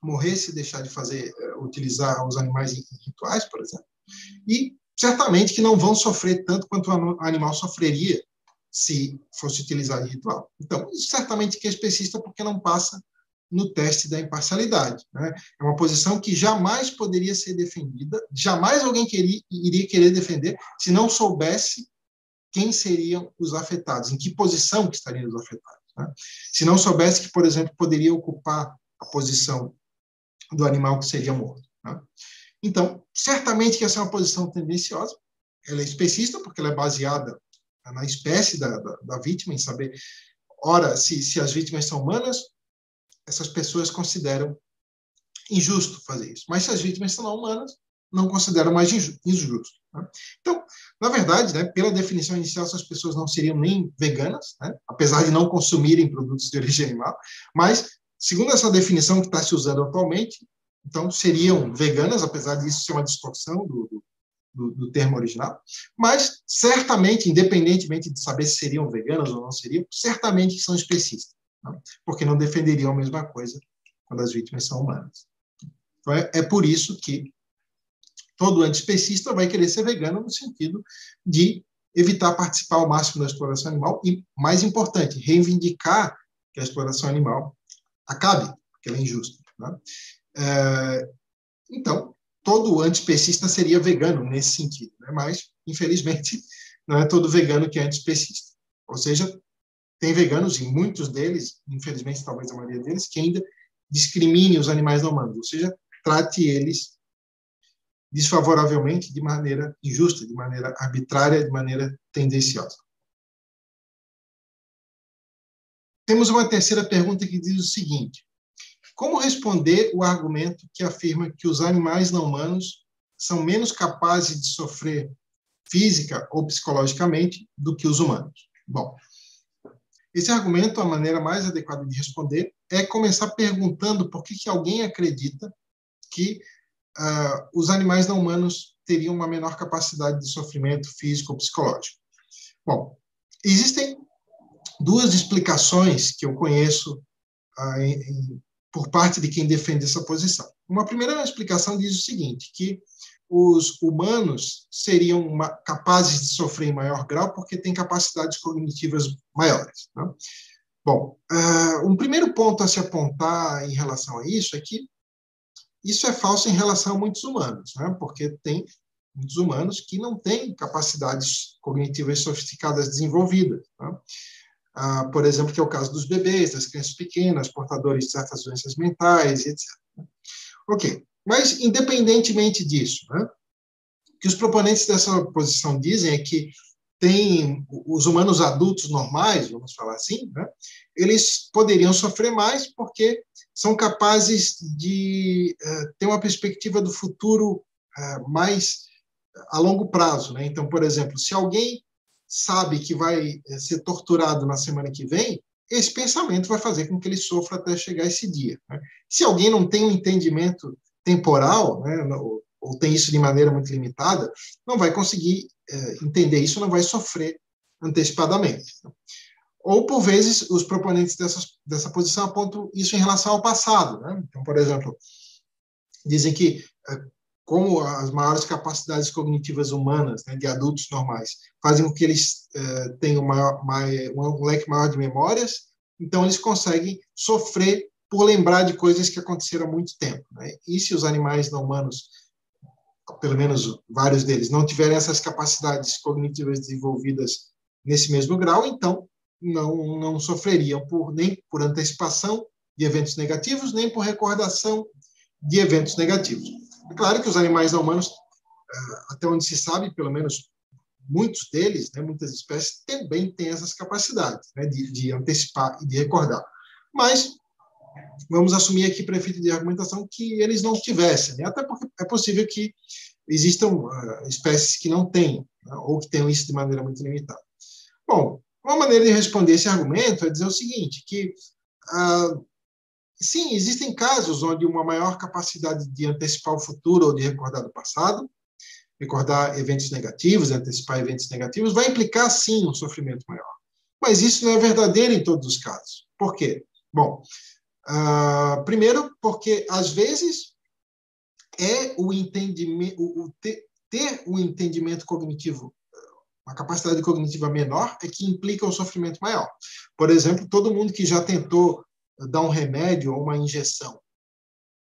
morrer se deixar de utilizar os animais em rituais, por exemplo, e certamente que não vão sofrer tanto quanto o animal sofreria se fosse utilizado em ritual. Então, isso certamente que é especista porque não passa no teste da imparcialidade. Né? É uma posição que jamais poderia ser defendida, jamais alguém iria querer defender se não soubesse quem seriam os afetados, em que posição que estariam os afetados. Né? Se não soubesse que, por exemplo, poderia ocupar a posição do animal que seria morto. Né? Então, certamente que essa é uma posição tendenciosa, ela é especista porque ela é baseada na espécie da vítima, em saber, ora, se as vítimas são humanas, essas pessoas consideram injusto fazer isso. Mas se as vítimas são não humanas, não consideram mais injusto. Né? Então, na verdade, né, pela definição inicial, essas pessoas não seriam nem veganas, né, apesar de não consumirem produtos de origem animal, mas, segundo essa definição que está se usando atualmente, então seriam veganas, apesar disso ser uma distorção do termo original, mas certamente, independentemente de saber se seriam veganas ou não seriam, certamente são especistas, né? Porque não defenderiam a mesma coisa quando as vítimas são humanas. Então, é por isso que todo antiespecista vai querer ser vegano no sentido de evitar participar ao máximo da exploração animal e, mais importante, reivindicar que a exploração animal acabe, porque ela é injusta. Né? Então, todo antiespecista seria vegano nesse sentido, né? Mas, infelizmente, não é todo vegano que é antiespecista. Ou seja, tem veganos, e muitos deles, infelizmente, talvez a maioria deles, que ainda discriminem os animais não humanos, ou seja, trate eles desfavoravelmente, de maneira injusta, de maneira arbitrária, de maneira tendenciosa. Temos uma terceira pergunta que diz o seguinte: como responder o argumento que afirma que os animais não humanos são menos capazes de sofrer física ou psicologicamente do que os humanos? Bom, esse argumento, a maneira mais adequada de responder é começar perguntando por que alguém acredita que os animais não humanos teriam uma menor capacidade de sofrimento físico ou psicológico. Bom, existem duas explicações que eu conheço por parte de quem defende essa posição. Uma primeira explicação diz o seguinte, que os humanos seriam capazes de sofrer em maior grau porque têm capacidades cognitivas maiores. Né? Bom, um primeiro ponto a se apontar em relação a isso é que isso é falso em relação a muitos humanos, né? Porque tem muitos humanos que não têm capacidades cognitivas sofisticadas desenvolvidas. Né? Por exemplo, que é o caso dos bebês, das crianças pequenas, portadores de certas doenças mentais, etc. Ok, mas independentemente disso, né, o que os proponentes dessa posição dizem é que tem os humanos adultos normais, vamos falar assim, né, eles poderiam sofrer mais porque são capazes de ter uma perspectiva do futuro mais a longo prazo. Né? Então, por exemplo, se alguém sabe que vai ser torturado na semana que vem, esse pensamento vai fazer com que ele sofra até chegar esse dia. Né? Se alguém não tem um entendimento temporal, né, ou tem isso de maneira muito limitada, não vai conseguir entender isso, não vai sofrer antecipadamente. Ou, por vezes, os proponentes dessa posição apontam isso em relação ao passado. Né? Então, por exemplo, dizem que como as maiores capacidades cognitivas humanas, né, de adultos normais, fazem com que eles tenham um leque maior de memórias, então eles conseguem sofrer por lembrar de coisas que aconteceram há muito tempo. Né? E se os animais não humanos, pelo menos vários deles, não tiverem essas capacidades cognitivas desenvolvidas nesse mesmo grau, então não sofreriam nem por antecipação de eventos negativos, nem por recordação de eventos negativos. É claro que os animais não humanos, até onde se sabe, pelo menos muitos deles, né, muitas espécies, também têm essas capacidades, né, de antecipar e de recordar. Mas vamos assumir aqui, para efeito de argumentação, que eles não tivessem, né, até porque é possível que existam espécies que não tenham, né, ou que tenham isso de maneira muito limitada. Bom, uma maneira de responder esse argumento é dizer o seguinte, que sim, existem casos onde uma maior capacidade de antecipar o futuro ou de recordar do passado, recordar eventos negativos, antecipar eventos negativos, vai implicar, sim, um sofrimento maior. Mas isso não é verdadeiro em todos os casos. Por quê? Bom, primeiro, porque, às vezes, o entendimento, ter um entendimento cognitivo, uma capacidade cognitiva menor, é que implica um sofrimento maior. Por exemplo, todo mundo que já tentou dar um remédio ou uma injeção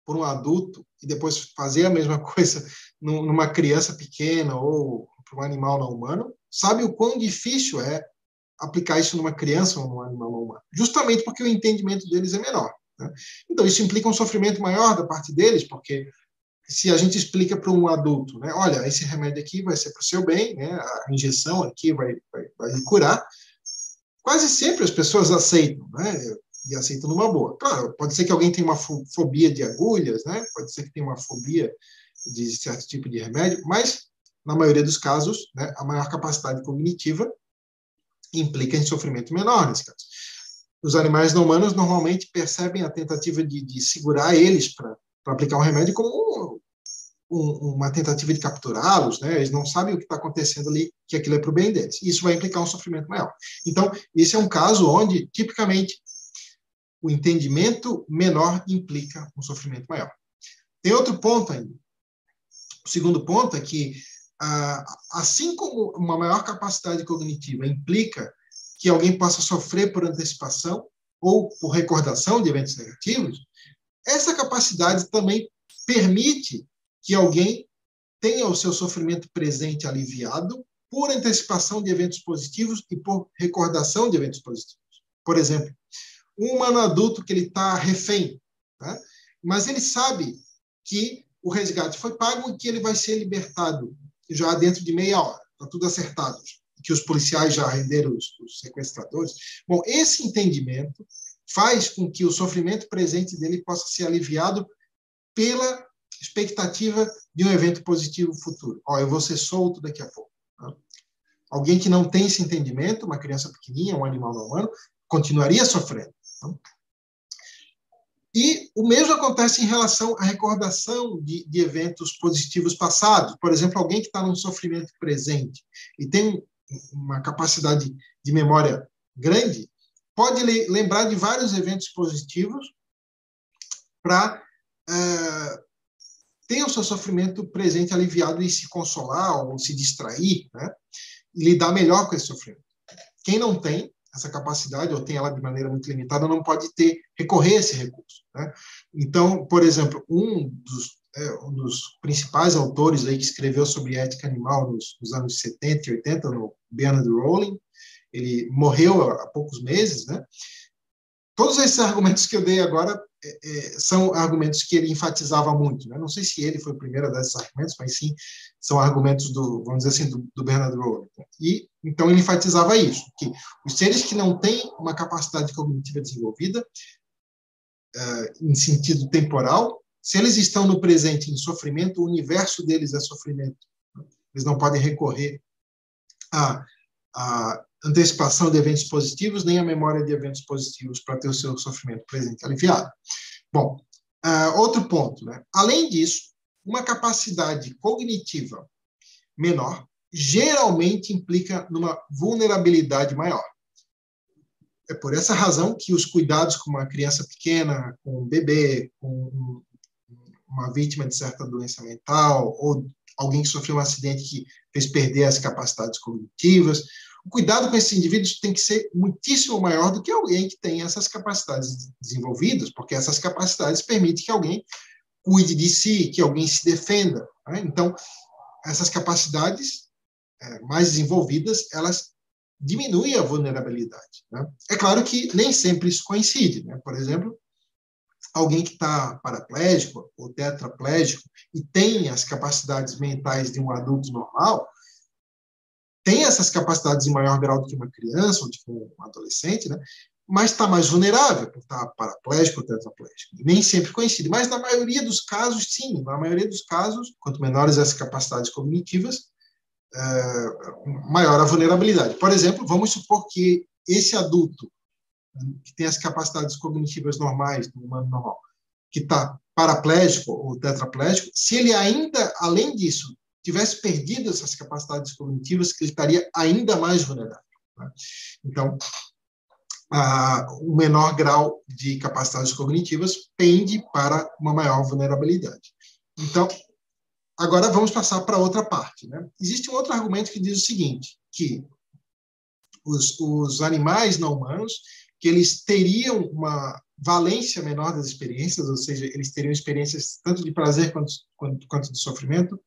por um adulto e depois fazer a mesma coisa numa criança pequena ou para um animal não humano, sabe o quão difícil é aplicar isso numa criança ou num animal não humano, justamente porque o entendimento deles é menor. Né? Então, isso implica um sofrimento maior da parte deles, porque se a gente explica para um adulto, né, olha, esse remédio aqui vai ser para o seu bem, né, a injeção aqui vai curar, quase sempre as pessoas aceitam, né, e aceitam numa boa. Claro, pode ser que alguém tenha uma fobia de agulhas, né, pode ser que tenha uma fobia de certo tipo de remédio, mas, na maioria dos casos, né, a maior capacidade cognitiva implica em sofrimento menor, nesse caso. Os animais não humanos normalmente percebem a tentativa de segurar eles para aplicar um remédio como uma tentativa de capturá-los, né? Eles não sabem o que está acontecendo ali, que aquilo é para o bem deles. Isso vai implicar um sofrimento maior. Então, esse é um caso onde, tipicamente, o entendimento menor implica um sofrimento maior. Tem outro ponto ainda. O segundo ponto é que, assim como uma maior capacidade cognitiva implica que alguém possa sofrer por antecipação ou por recordação de eventos negativos, essa capacidade também permite que alguém tenha o seu sofrimento presente aliviado por antecipação de eventos positivos e por recordação de eventos positivos. Por exemplo, um humano adulto que ele está refém, tá? Mas ele sabe que o resgate foi pago e que ele vai ser libertado já dentro de meia hora. Está tudo acertado, que os policiais já renderam os sequestradores. Bom, esse entendimento faz com que o sofrimento presente dele possa ser aliviado pela expectativa de um evento positivo futuro. Eu vou ser solto daqui a pouco. Tá? Alguém que não tem esse entendimento, uma criança pequenininha, um animal não humano, continuaria sofrendo. Tá? E o mesmo acontece em relação à recordação de eventos positivos passados. Por exemplo, alguém que está num sofrimento presente e tem uma capacidade de memória grande, pode lembrar de vários eventos positivos para ter o seu sofrimento presente aliviado e se consolar ou se distrair, né? E lidar melhor com esse sofrimento. Quem não tem essa capacidade, ou tem ela de maneira muito limitada, não pode recorrer a esse recurso. Né? Então, por exemplo, um dos principais autores aí que escreveu sobre ética animal nos anos 70 e 80, no Bernard Rowling, ele morreu há poucos meses, né? Todos esses argumentos que eu dei agora são argumentos que ele enfatizava muito. Né? Não sei se ele foi o primeiro a dar esses argumentos, mas sim, são argumentos vamos dizer assim, do Bernard Rowling. E, então, ele enfatizava isso, que os seres que não têm uma capacidade cognitiva desenvolvida, em sentido temporal, se eles estão no presente em sofrimento, o universo deles é sofrimento. Né? Eles não podem recorrer a antecipação de eventos positivos, nem a memória de eventos positivos para ter o seu sofrimento presente aliviado. Bom, outro ponto, né? Além disso, uma capacidade cognitiva menor geralmente implica numa vulnerabilidade maior. É por essa razão que os cuidados com uma criança pequena, com um bebê, com uma vítima de certa doença mental, ou alguém que sofreu um acidente que fez perder as capacidades cognitivas, o cuidado com esses indivíduos tem que ser muitíssimo maior do que alguém que tem essas capacidades desenvolvidas, porque essas capacidades permitem que alguém cuide de si, que alguém se defenda. Né? Então, essas capacidades mais desenvolvidas, elas diminuem a vulnerabilidade. Né? É claro que nem sempre isso coincide. Né? Por exemplo, alguém que está paraplégico ou tetraplégico e tem as capacidades mentais de um adulto normal, tem essas capacidades em maior grau do que uma criança ou de um adolescente, né? Mas está mais vulnerável por estar paraplégico ou tetraplégico. Nem sempre coincide, mas na maioria dos casos, sim. Na maioria dos casos, quanto menores as capacidades cognitivas, maior a vulnerabilidade. Por exemplo, vamos supor que esse adulto que tem as capacidades cognitivas normais, do humano normal, que está paraplégico ou tetraplégico, se ele ainda, além disso, tivesse perdido essas capacidades cognitivas, ele estaria ainda mais vulnerável. Né? Então, o menor grau de capacidades cognitivas pende para uma maior vulnerabilidade. Então, agora vamos passar para outra parte. Né? Existe um outro argumento que diz o seguinte, que os animais não humanos, que eles teriam uma valência menor das experiências, ou seja, eles teriam experiências tanto de prazer quanto de sofrimento,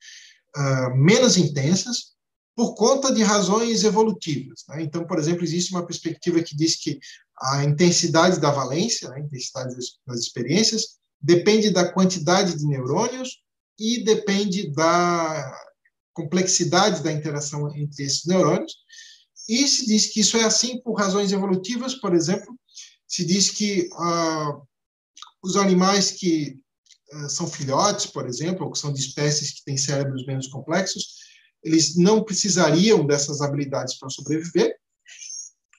menos intensas, por conta de razões evolutivas. Né? Então, por exemplo, existe uma perspectiva que diz que a intensidade da valência, a intensidade das experiências, depende da quantidade de neurônios e depende da complexidade da interação entre esses neurônios. E se diz que isso é assim por razões evolutivas. Por exemplo, se diz que os animais que são filhotes, por exemplo, ou que são de espécies que têm cérebros menos complexos, eles não precisariam dessas habilidades para sobreviver,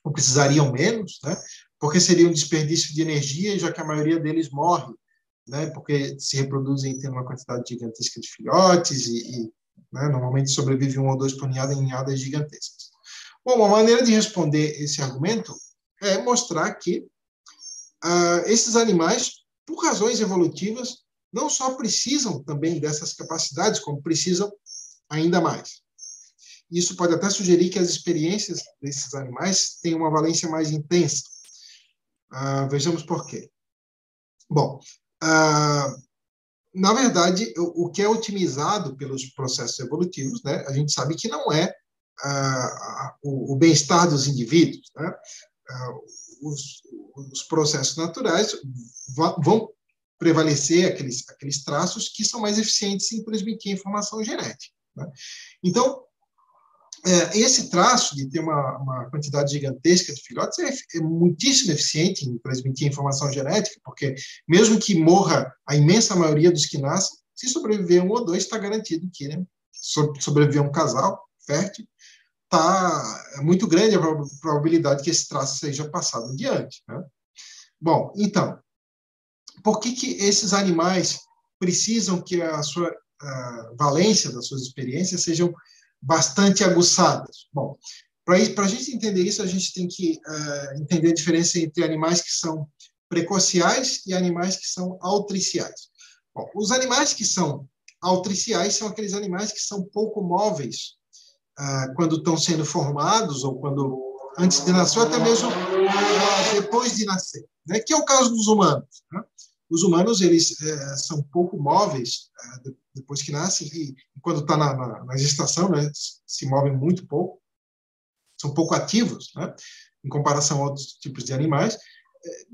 ou precisariam menos, né? Porque seria um desperdício de energia, já que a maioria deles morre, né? Porque se reproduzem tendo uma quantidade gigantesca de filhotes né? Normalmente sobrevive 1 ou 2 por ninhada em ninhadas gigantescas. Bom, uma maneira de responder esse argumento é mostrar que esses animais, por razões evolutivas, não só precisam também dessas capacidades, como precisam ainda mais. Isso pode até sugerir que as experiências desses animais têm uma valência mais intensa. Vejamos por quê. Bom, na verdade, o que é otimizado pelos processos evolutivos, né, a gente sabe que não é o bem-estar dos indivíduos. Né? Os processos naturais vão prevalecer aqueles traços que são mais eficientes em transmitir informação genética. Né? Então, esse traço de ter uma quantidade gigantesca de filhotes é muitíssimo eficiente em transmitir informação genética, porque mesmo que morra a imensa maioria dos que nascem, se sobreviver 1 ou 2, está garantido que, né, sobreviver um casal fértil, é muito grande a probabilidade que esse traço seja passado adiante. Né? Bom, então, por que esses animais precisam que a valência das suas experiências sejam bastante aguçadas? Bom, para a gente entender isso, a gente tem que entender a diferença entre animais que são precociais e animais que são altriciais. Bom, os animais que são altriciais são aqueles animais que são pouco móveis quando estão sendo formados, ou quando antes de nascer, ou até mesmo depois de nascer, né? Que é o caso dos humanos. Né? Os humanos, eles são pouco móveis depois que nascem, e quando está na gestação, né, se movem muito pouco, são pouco ativos, né, em comparação a outros tipos de animais.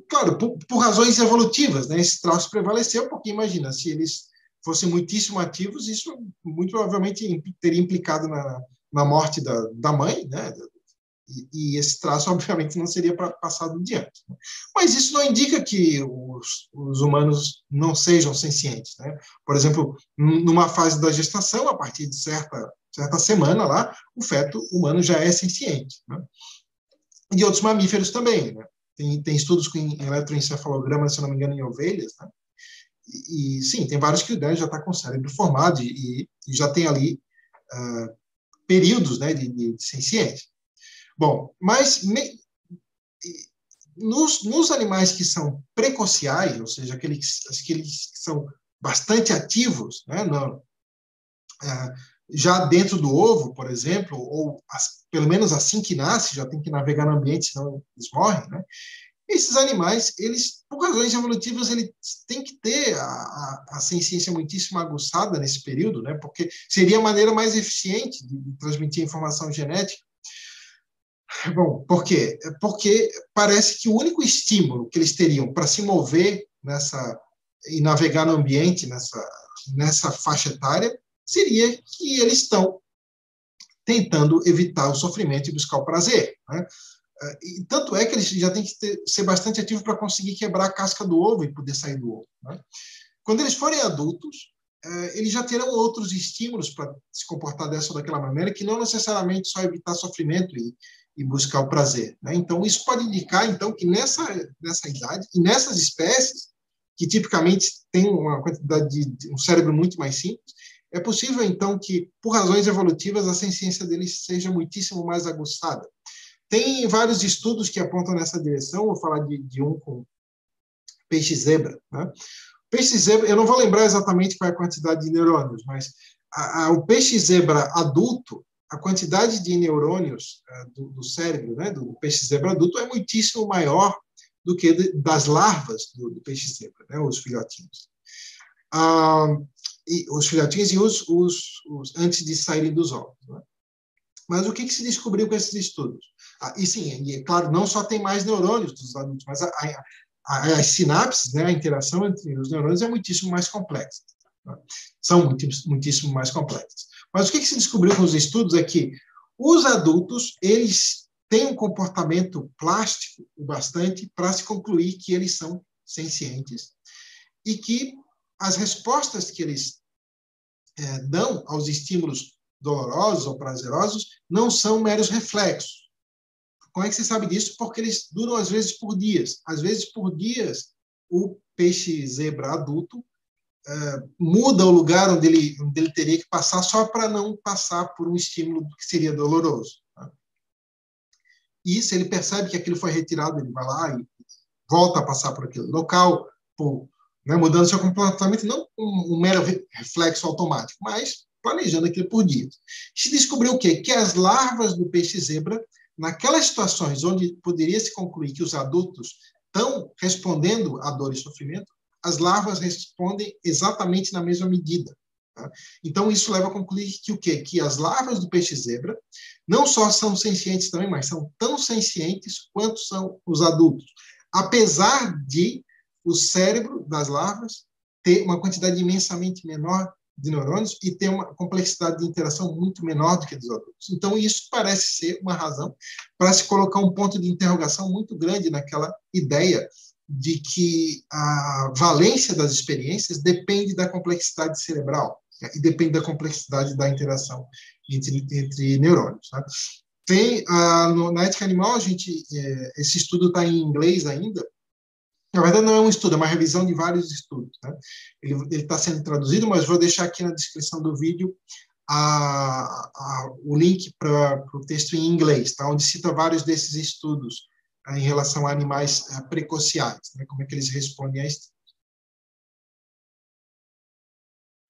Claro, por razões evolutivas, né, esse traço prevaleceu, porque imagina, se eles fossem muitíssimo ativos, isso muito provavelmente teria implicado na morte da mãe, né, e esse traço, obviamente, não seria passado adiante. Mas isso não indica que os humanos não sejam sencientes. Né? Por exemplo, numa fase da gestação, a partir de certa semana lá, o feto humano já é senciente. Né? E de outros mamíferos também. Né? Tem estudos com eletroencefalograma, se não me engano, em ovelhas. Né? E sim, tem vários que já está com o cérebro formado e já tem ali períodos, né, de senciência. Bom, mas nos animais que são precociais, ou seja, aqueles que são bastante ativos, né, já dentro do ovo, por exemplo, ou pelo menos assim que nasce, já tem que navegar no ambiente, senão eles morrem, né? Esses animais, eles, por razões evolutivas, eles têm que ter a senciência muitíssimo aguçada nesse período, né? Porque seria a maneira mais eficiente de transmitir informação genética. Bom, por quê? Porque parece que o único estímulo que eles teriam para se mover e navegar no ambiente nessa faixa etária seria que eles estão tentando evitar o sofrimento e buscar o prazer. Né? E tanto é que eles já têm que ser bastante ativos para conseguir quebrar a casca do ovo e poder sair do ovo. Né? Quando eles forem adultos, eles já terão outros estímulos para se comportar dessa ou daquela maneira, que não necessariamente só evitar sofrimento e buscar o prazer. Né? Então, isso pode indicar então, que nessa idade, e nessas espécies, que tipicamente têm uma quantidade de um cérebro muito mais simples, é possível, então, que, por razões evolutivas, a senciência deles seja muitíssimo mais aguçada. Tem vários estudos que apontam nessa direção, vou falar de um com peixe-zebra. Né? Peixe-zebra, eu não vou lembrar exatamente qual é a quantidade de neurônios, mas o peixe-zebra adulto, a quantidade de neurônios do cérebro, né, do peixe-zebra adulto, é muitíssimo maior do que das larvas do peixe-zebra, né, os filhotinhos. Os filhotinhos e os antes de saírem dos ovos. Né? Mas o que se descobriu com esses estudos? E sim, e, claro, não só tem mais neurônios dos adultos, mas as sinapses, né, a interação entre os neurônios é muitíssimo mais complexa. Né? São muitíssimo mais complexas. Mas o que se descobriu com os estudos é que os adultos, eles têm um comportamento plástico o bastante para se concluir que eles são sencientes e que as respostas que eles dão aos estímulos dolorosos ou prazerosos não são meros reflexos. Como é que você sabe disso? Porque eles duram, às vezes, por dias. Às vezes, por dias, o peixe zebra adulto muda o lugar onde ele teria que passar só para não passar por um estímulo que seria doloroso. Tá? E se ele percebe que aquilo foi retirado, ele vai lá e volta a passar por aquele local, mudando seu comportamento, não um mero reflexo automático, mas planejando aquilo por dias. Se descobriu o quê? Que as larvas do peixe zebra, naquelas situações onde poderia se concluir que os adultos estão respondendo à dor e sofrimento, as larvas respondem exatamente na mesma medida. Tá? Então, isso leva a concluir que o quê? Que as larvas do peixe zebra não só são sencientes também, mas são tão sencientes quanto são os adultos. Apesar de o cérebro das larvas ter uma quantidade imensamente menor de neurônios e ter uma complexidade de interação muito menor do que dos adultos. Então, isso parece ser uma razão para se colocar um ponto de interrogação muito grande naquela ideia de que a valência das experiências depende da complexidade cerebral, né, e depende da complexidade da interação entre neurônios. Né? Tem, na ética animal, esse estudo está em inglês ainda. Na verdade, não é um estudo, é uma revisão de vários estudos. Né? Ele está sendo traduzido, mas vou deixar aqui na descrição do vídeo o link para o texto em inglês, tá? Onde cita vários desses estudos em relação a animais precociais, né? Como é que eles respondem a isso.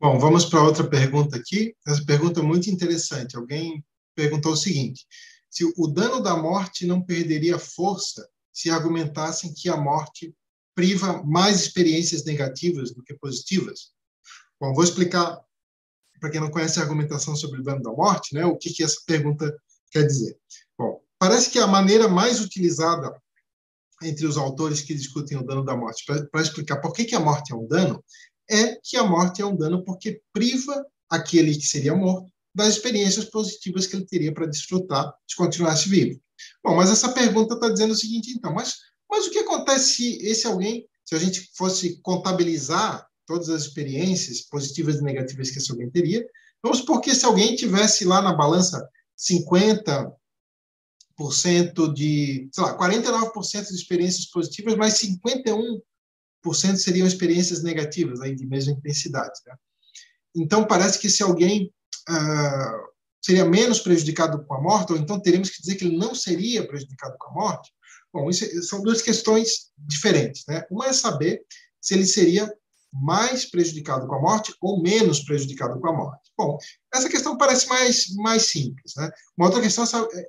Bom, vamos para outra pergunta aqui. Essa pergunta é muito interessante. Alguém perguntou o seguinte: se o dano da morte não perderia força se argumentassem que a morte priva mais experiências negativas do que positivas? Bom, vou explicar, para quem não conhece a argumentação sobre o dano da morte, né, o que essa pergunta quer dizer. Bom, parece que a maneira mais utilizada entre os autores que discutem o dano da morte para explicar por que a morte é um dano é que a morte é um dano porque priva aquele que seria morto das experiências positivas que ele teria para desfrutar se continuasse vivo. Bom, mas essa pergunta está dizendo o seguinte, então, mas o que acontece se a gente fosse contabilizar todas as experiências positivas e negativas que esse alguém teria, vamos supor que se alguém tivesse lá na balança 50% de, sei lá, 49% de experiências positivas, mas 51% seriam experiências negativas, aí de mesma intensidade. Né? Então, parece que se alguém seria menos prejudicado com a morte, ou então teríamos que dizer que ele não seria prejudicado com a morte. Bom, são duas questões diferentes. Né? Uma é saber se ele seria mais prejudicado com a morte ou menos prejudicado com a morte. Bom, essa questão parece mais simples. Né? Uma outra questão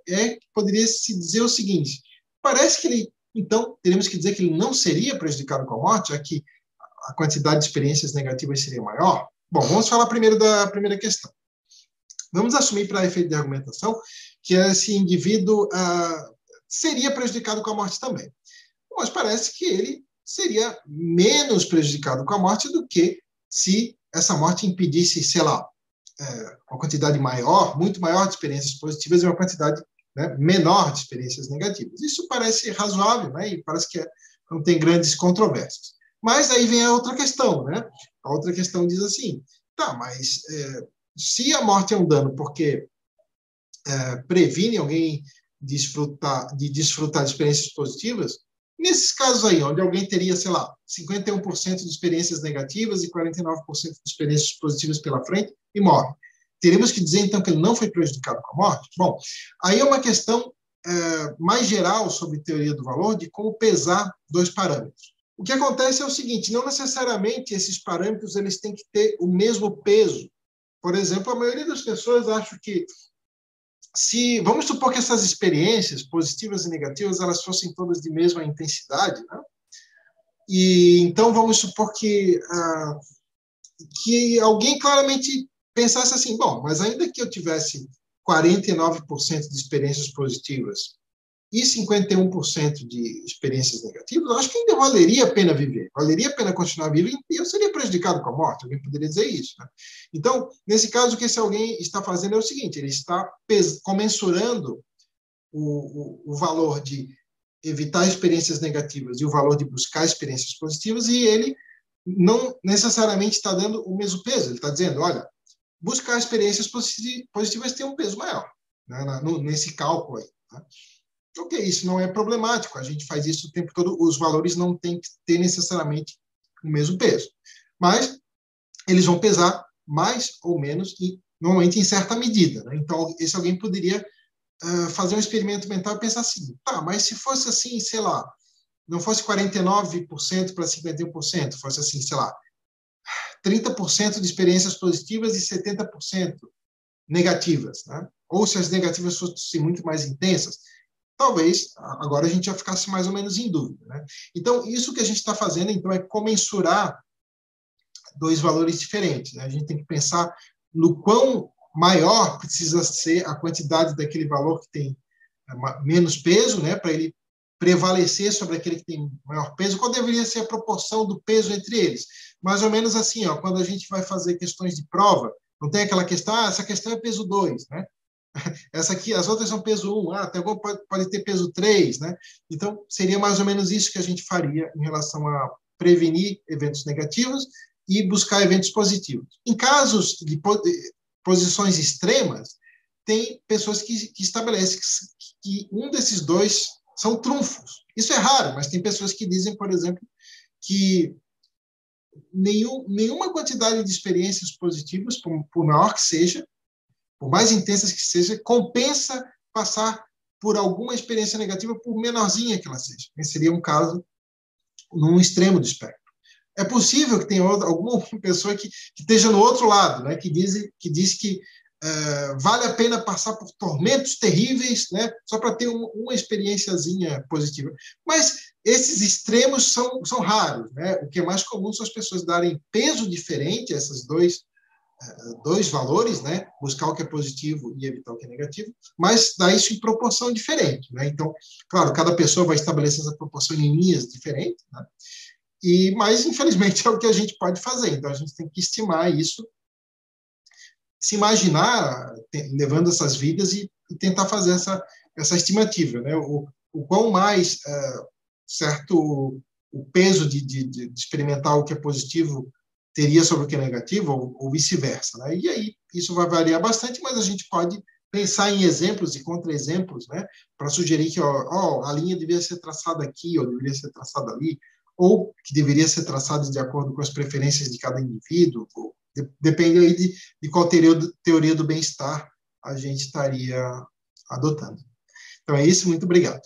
é que poderia se dizer o seguinte: parece que ele, então, teríamos que dizer que ele não seria prejudicado com a morte, já que a quantidade de experiências negativas seria maior. Bom, vamos falar primeiro da primeira questão. Vamos assumir, para efeito de argumentação, que esse indivíduo seria prejudicado com a morte também. Mas parece que ele seria menos prejudicado com a morte do que se essa morte impedisse, sei lá, uma quantidade maior, muito maior de experiências positivas e uma quantidade, né, menor de experiências negativas. Isso parece razoável, né, e parece que não tem grandes controvérsias. Mas aí vem a outra questão, né? A outra questão diz assim, tá, mas se a morte é um dano porque previne alguém de desfrutar de experiências positivas, nesses casos aí, onde alguém teria, sei lá, 51% de experiências negativas e 49% de experiências positivas pela frente e morre, teríamos que dizer, então, que ele não foi prejudicado com a morte? Bom, aí é uma questão mais geral sobre teoria do valor, de como pesar dois parâmetros. O que acontece é o seguinte: não necessariamente esses parâmetros eles têm que ter o mesmo peso. Por exemplo, a maioria das pessoas acha que vamos supor que essas experiências positivas e negativas elas fossem todas de mesma intensidade, né? E então vamos supor que alguém claramente pensasse assim, bom, mas ainda que eu tivesse 49% de experiências positivas e 51% de experiências negativas, eu acho que ainda valeria a pena viver, valeria a pena continuar vivo e eu seria prejudicado com a morte, alguém poderia dizer isso. Né? Então, nesse caso, o que esse alguém está fazendo é o seguinte, ele está comensurando o valor de evitar experiências negativas e o valor de buscar experiências positivas, e ele não necessariamente está dando o mesmo peso. Ele está dizendo, olha, buscar experiências positivas tem um peso maior, né, nesse cálculo aí. Tá? Ok, isso não é problemático, a gente faz isso o tempo todo, os valores não têm que ter necessariamente o mesmo peso. Mas eles vão pesar mais ou menos, e normalmente em certa medida. Né? Então, esse alguém poderia fazer um experimento mental e pensar assim, tá, mas se fosse assim, sei lá, não fosse 49% para 51%, fosse assim, sei lá, 30% de experiências positivas e 70% negativas, né? Ou se as negativas fossem muito mais intensas, talvez agora a gente já ficasse mais ou menos em dúvida, né? Então, isso que a gente está fazendo, então, é comensurar dois valores diferentes, né? A gente tem que pensar no quão maior precisa ser a quantidade daquele valor que tem menos peso, né, para ele prevalecer sobre aquele que tem maior peso, qual deveria ser a proporção do peso entre eles. Mais ou menos assim, ó, quando a gente vai fazer questões de prova, não tem aquela questão, essa questão é peso 2, né? Essa aqui, as outras são peso 1, até agora pode ter peso 3, né? Então, seria mais ou menos isso que a gente faria em relação a prevenir eventos negativos e buscar eventos positivos. Em casos de posições extremas, tem pessoas que estabelecem que um desses dois são trunfos. Isso é raro, mas tem pessoas que dizem, por exemplo, que nenhuma quantidade de experiências positivas, por maior que seja, por mais intensas que seja, compensa passar por alguma experiência negativa, por menorzinha que ela seja. Esse seria um caso num extremo do espectro. É possível que tenha alguma pessoa que esteja no outro lado, né, que diz que vale a pena passar por tormentos terríveis, né, só para ter uma experiênciazinha positiva. Mas esses extremos são raros. Né? O que é mais comum são as pessoas darem peso diferente a esses dois valores, né? Buscar o que é positivo e evitar o que é negativo, mas dar isso em proporção diferente. Né? Então, claro, cada pessoa vai estabelecer essa proporção em linhas diferentes, né? Mas, infelizmente, é o que a gente pode fazer. Então, a gente tem que estimar isso, se imaginar levando essas vidas e tentar fazer essa estimativa. Né? O quão mais certo o peso de experimentar o que é positivo teria sobre o que é negativo, ou vice-versa. Né? E aí, isso vai variar bastante, mas a gente pode pensar em exemplos e contra-exemplos, né, para sugerir que a linha deveria ser traçada aqui, ou deveria ser traçada ali, ou que deveria ser traçada de acordo com as preferências de cada indivíduo, depende aí de qual teoria do bem-estar a gente estaria adotando. Então é isso, muito obrigado.